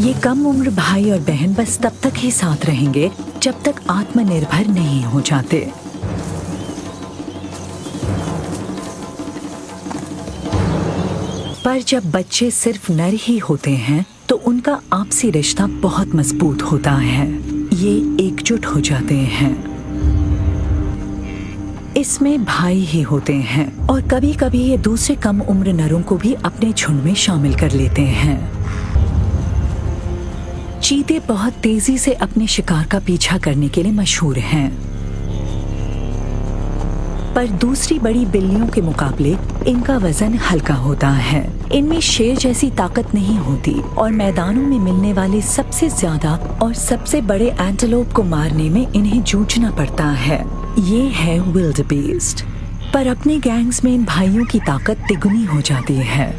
ये कम उम्र भाई और बहन बस तब तक ही साथ रहेंगे जब तक आत्मनिर्भर नहीं हो जाते। पर जब बच्चे सिर्फ नर ही होते हैं तो उनका आपसी रिश्ता बहुत मजबूत होता है। ये एकजुट हो जाते हैं। इसमें भाई ही होते हैं और कभी कभी ये दूसरे कम उम्र नरों को भी अपने झुंड में शामिल कर लेते हैं। चीते बहुत तेजी से अपने शिकार का पीछा करने के लिए मशहूर हैं, पर दूसरी बड़ी बिल्लियों के मुकाबले इनका वजन हल्का होता है। इनमें शेर जैसी ताकत नहीं होती और मैदानों में मिलने वाले सबसे ज्यादा और सबसे बड़े एंटेलोप को मारने में इन्हें जूझना पड़ता है। ये है विल्डबीस्ट। पर अपने गैंग्स में इन भाइयों की ताकत तिगुनी हो जाती है।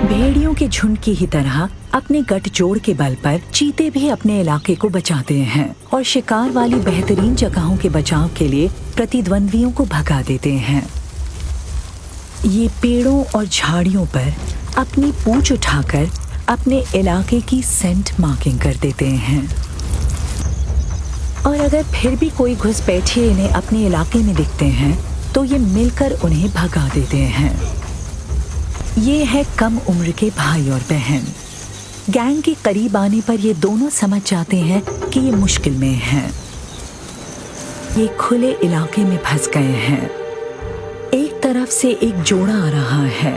भेड़ियों के झुंड की ही तरह अपने गठजोड़ के बल पर चीते भी अपने इलाके को बचाते हैं और शिकार वाली बेहतरीन जगहों के बचाव के लिए प्रतिद्वंद्वियों को भगा देते हैं। ये पेड़ों और झाड़ियों पर अपनी पूंछ उठाकर अपने इलाके की सेंट मार्किंग कर देते हैं और अगर फिर भी कोई घुसपैठिए इन्हें अपने इलाके में दिखते हैं तो ये मिलकर उन्हें भगा देते हैं। ये है कम उम्र के भाई और बहन। गैंग के करीब आने पर ये दोनों समझ जाते हैं कि ये मुश्किल में हैं। ये खुले इलाके में फंस गए हैं। एक तरफ से एक जोड़ा आ रहा है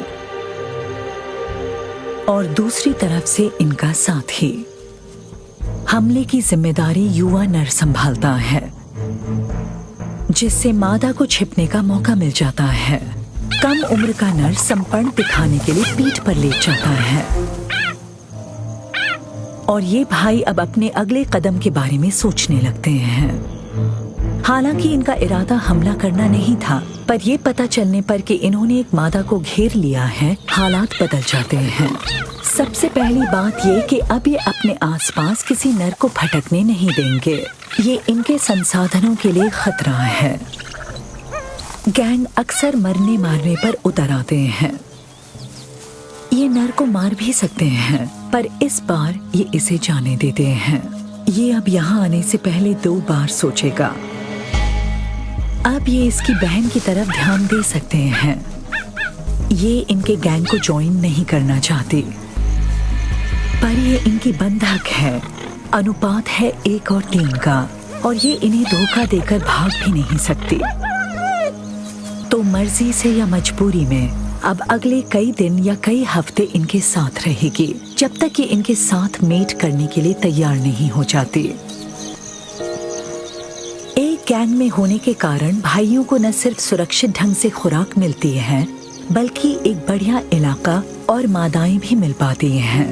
और दूसरी तरफ से इनका साथी। हमले की जिम्मेदारी युवा नर संभालता है, जिससे मादा को छिपने का मौका मिल जाता है। कम उम्र का नर संपर्ण दिखाने के लिए पीठ पर लेट जाता है और ये भाई अब अपने अगले कदम के बारे में सोचने लगते हैं। हालांकि इनका इरादा हमला करना नहीं था, पर ये पता चलने पर कि इन्होंने एक मादा को घेर लिया है, हालात बदल जाते हैं। सबसे पहली बात ये कि अब ये अपने आसपास किसी नर को भटकने नहीं देंगे। ये इनके संसाधनों के लिए खतरा है। गैंग अक्सर मरने मारने पर उतर आते हैं। ये नर को मार भी सकते हैं, पर इस बार ये इसे जाने देते हैं। ये अब यहाँ आने से पहले 2 बार सोचेगा। अब ये इसकी बहन की तरफ ध्यान दे सकते हैं। ये इनके गैंग को ज्वाइन नहीं करना चाहती, पर ये इनकी बंधक है। अनुपात है 1 और 3 का और ये इन्हें धोखा देकर भाग भी नहीं सकती। तो मर्जी से या मजबूरी में अब अगले कई दिन या कई हफ्ते इनके साथ रहेगी, जब तक ये इनके साथ मेट करने के लिए तैयार नहीं हो जाती। एक गैंग में होने के कारण भाइयों को न सिर्फ सुरक्षित ढंग से खुराक मिलती है, बल्कि एक बढ़िया इलाका और मादाएं भी मिल पाती हैं।